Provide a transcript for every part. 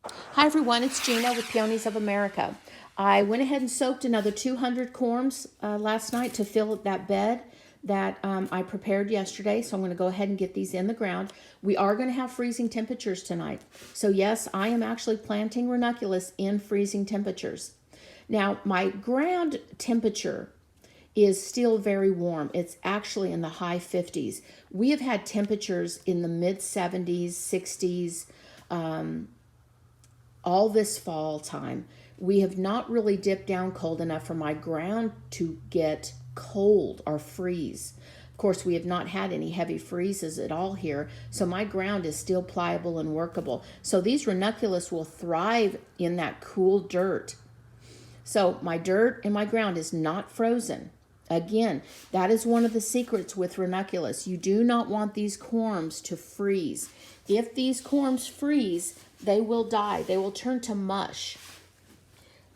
Hi everyone, it's Gina with Peonies of America. I went ahead and soaked another 200 corms last night to fill that bed that I prepared yesterday. So I'm going to go ahead and get these in the ground. We are going to have freezing temperatures tonight. So yes, I am actually planting ranunculus in freezing temperatures. Now my ground temperature is still very warm. It's actually in the high 50s. We have had temperatures in the mid 70s, 60s, all this fall time. We have not really dipped down cold enough for my ground to get cold or freeze. Of course, we have not had any heavy freezes at all here, so my ground is still pliable and workable. So these ranunculus will thrive in that cool dirt. So my dirt and my ground is not frozen. Again, that is one of the secrets with ranunculus. You do not want these corms to freeze. If these corms freeze, they will die. They will turn to mush.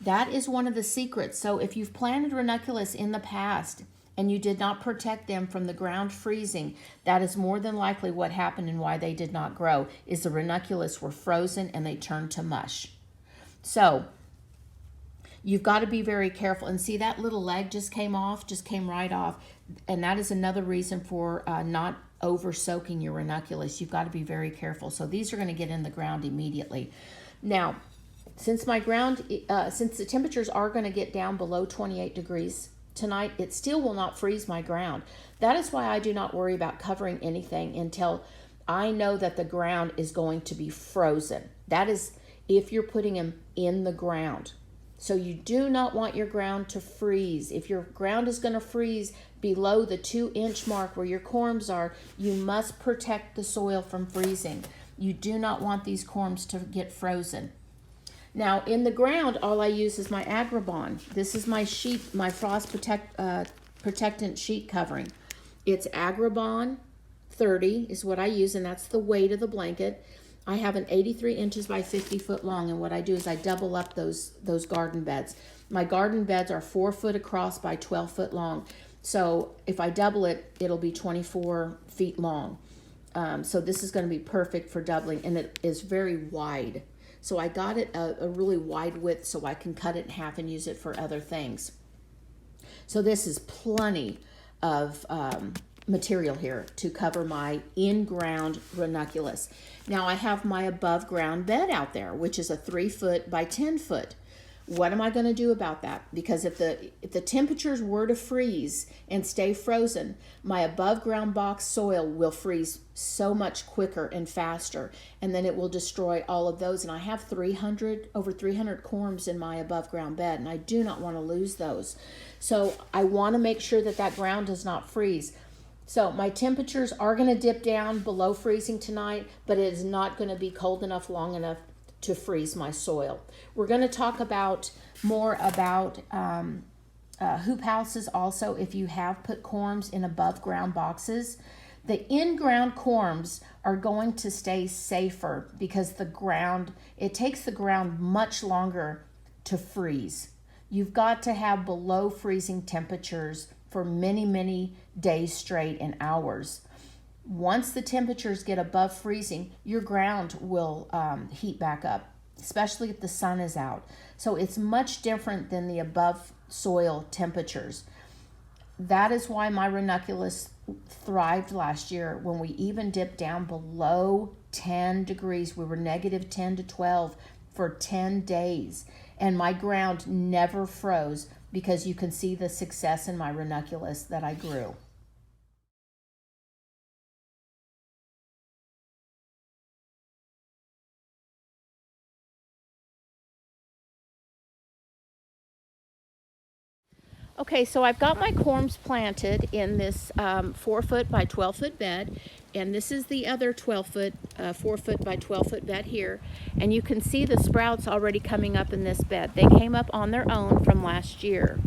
That is one of the secrets. So if you've planted ranunculus in the past and you did not protect them from the ground freezing, that is more than likely what happened and why they did not grow, is the ranunculus were frozen and they turned to mush. So you've got to be very careful. And see, that little leg just came right off. And that is another reason for not over soaking your ranunculus. You've got to be very careful. So these are going to get in the ground immediately. Now, since my ground, since the temperatures are going to get down below 28 degrees tonight, it still will not freeze my ground. That is why I do not worry about covering anything until I know that the ground is going to be frozen. That is if you're putting them in the ground. So you do not want your ground to freeze. If your ground is going to freeze below the 2-inch mark where your corms are, you must protect the soil from freezing. You do not want these corms to get frozen. Now in the ground, all I use is my Agribon. This is my sheet, my frost protectant sheet covering. It's Agribon 30 is what I use, and that's the weight of the blanket. I have an 83 inches by 50 foot long, and what I do is I double up those garden beds. My garden beds are 4 foot across by 12 foot long. So if I double it, it'll be 24 feet long. So this is going to be perfect for doubling, and it is very wide. So I got it a really wide width so I can cut it in half and use it for other things. So this is plenty of material here to cover my in-ground ranunculus. Now I have my above ground bed out there, which is a 3 foot by 10 foot. What am I going to do about that? Because if the temperatures were to freeze and stay frozen, my above ground box soil will freeze so much quicker and faster, and then it will destroy all of those. And I have over 300 corms in my above ground bed, and I do not want to lose those. So I want to make sure that that ground does not freeze. So my temperatures are going to dip down below freezing tonight, but it is not going to be cold enough long enough to freeze my soil. We're going to talk more about hoop houses also. If you have put corms in above ground boxes, the in-ground corms are going to stay safer because it takes the ground much longer to freeze. You've got to have below freezing temperatures for many, many days straight and hours. Once the temperatures get above freezing, your ground will heat back up, especially if the sun is out. So it's much different than the above soil temperatures. That is why my ranunculus thrived last year when we even dipped down below 10 degrees. We were negative 10 to 12 for 10 days, and my ground never froze because you can see the success in my ranunculus that I grew. Okay, so I've got my corms planted in this 4 foot by 12 foot bed, and this is the other 12 foot, 4 foot by 12 foot bed here, and you can see the sprouts already coming up in this bed. They came up on their own from last year.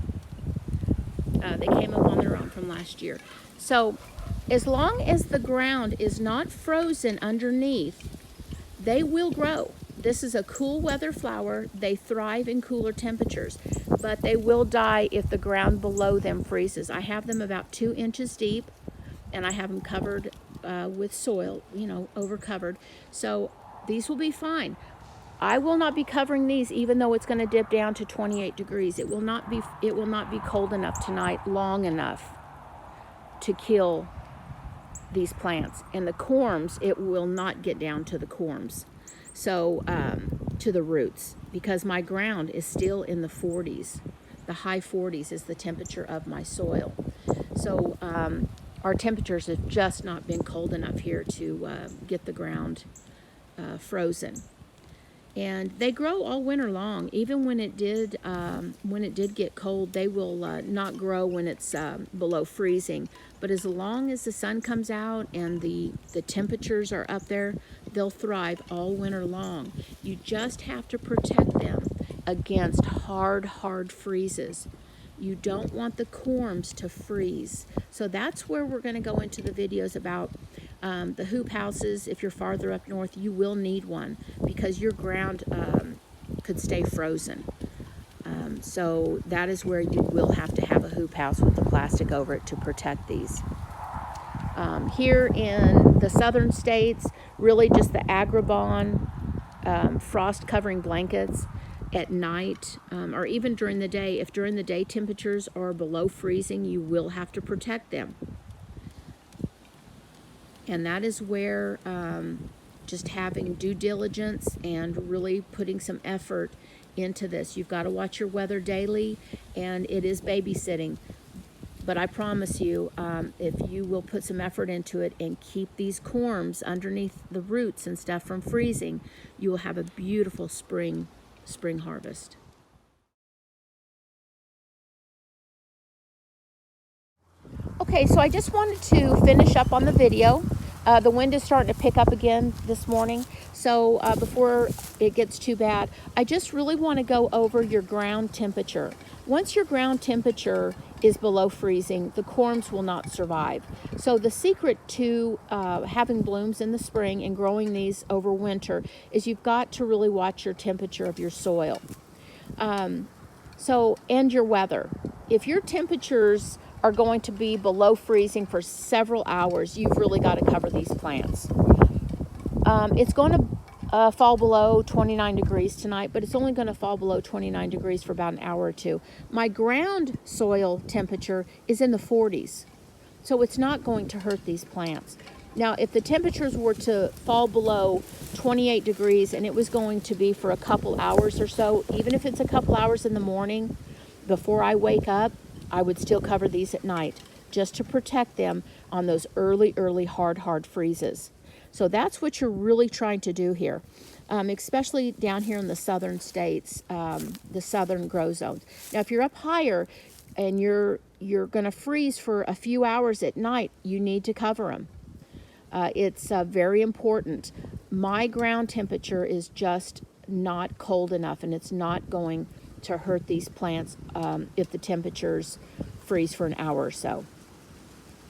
So as long as the ground is not frozen underneath, they will grow. This is a cool weather flower. They thrive in cooler temperatures, but they will die if the ground below them freezes. I have them about 2 inches deep, and I have them covered with soil, over covered. So these will be fine. I will not be covering these, even though it's going to dip down to 28 degrees. It will not be cold enough tonight, long enough to kill these plants. And the corms, it will not get down to the corms, so to the roots, because my ground is still in the 40s. The high 40s is the temperature of my soil. So our temperatures have just not been cold enough here to get the ground frozen. And they grow all winter long. Even when it did get cold, they will not grow when it's below freezing. But as long as the sun comes out and the temperatures are up there, they'll thrive all winter long. You just have to protect them against hard freezes. You don't want the corms to freeze. So that's where we're going to go into the videos about the hoop houses. If you're farther up north, you will need one because your ground could stay frozen. So that is where you will have to have a hoop house with the plastic over it to protect these. Here in the southern states, really just the Agribon frost covering blankets at night, or even during the day. If during the day temperatures are below freezing, you will have to protect them. And that is where just having due diligence and really putting some effort into this. You've got to watch your weather daily, and it is babysitting. But I promise you, if you will put some effort into it and keep these corms underneath the roots and stuff from freezing, you will have a beautiful spring harvest. Okay, so I just wanted to finish up on the video. The wind is starting to pick up again this morning, so before it gets too bad, I just really want to go over your ground temperature. Once your ground temperature is below freezing, the corms will not survive. So the secret to having blooms in the spring and growing these over winter is you've got to really watch your temperature of your soil. And your weather. If your temperatures are going to be below freezing for several hours, you've really got to cover these plants. It's going to fall below 29 degrees tonight, but it's only going to fall below 29 degrees for about an hour or two. My ground soil temperature is in the 40s, so it's not going to hurt these plants. Now, if the temperatures were to fall below 28 degrees and it was going to be for a couple hours or so, even if it's a couple hours in the morning before I wake up, I would still cover these at night just to protect them on those early hard freezes. So that's what you're really trying to do here, especially down here in the southern states, the southern grow zones. Now, if you're up higher and you're going to freeze for a few hours at night, you need to cover them. It's very important. My ground temperature is just not cold enough, and it's not going to hurt these plants if the temperatures freeze for an hour or so.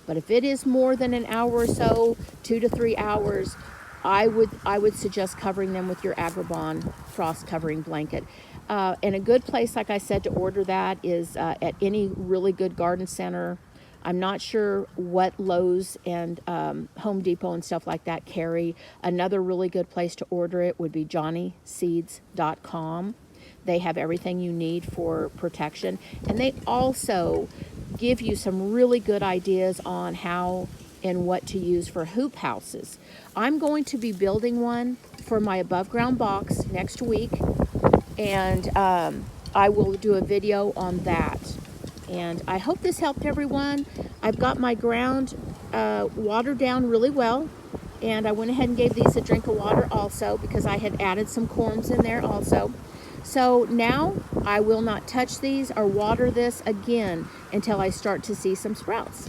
But if it is more than an hour or so, 2 to 3 hours, I would suggest covering them with your Agribon frost covering blanket. And a good place, like I said, to order that is at any really good garden center. I'm not sure what Lowe's and Home Depot and stuff like that carry. Another really good place to order it would be johnnyseeds.com. They have everything you need for protection. And they also give you some really good ideas on how and what to use for hoop houses. I'm going to be building one for my above ground box next week. And I will do a video on that. And I hope this helped everyone. I've got my ground watered down really well. And I went ahead and gave these a drink of water also because I had added some corms in there also. So now I will not touch these or water this again until I start to see some sprouts.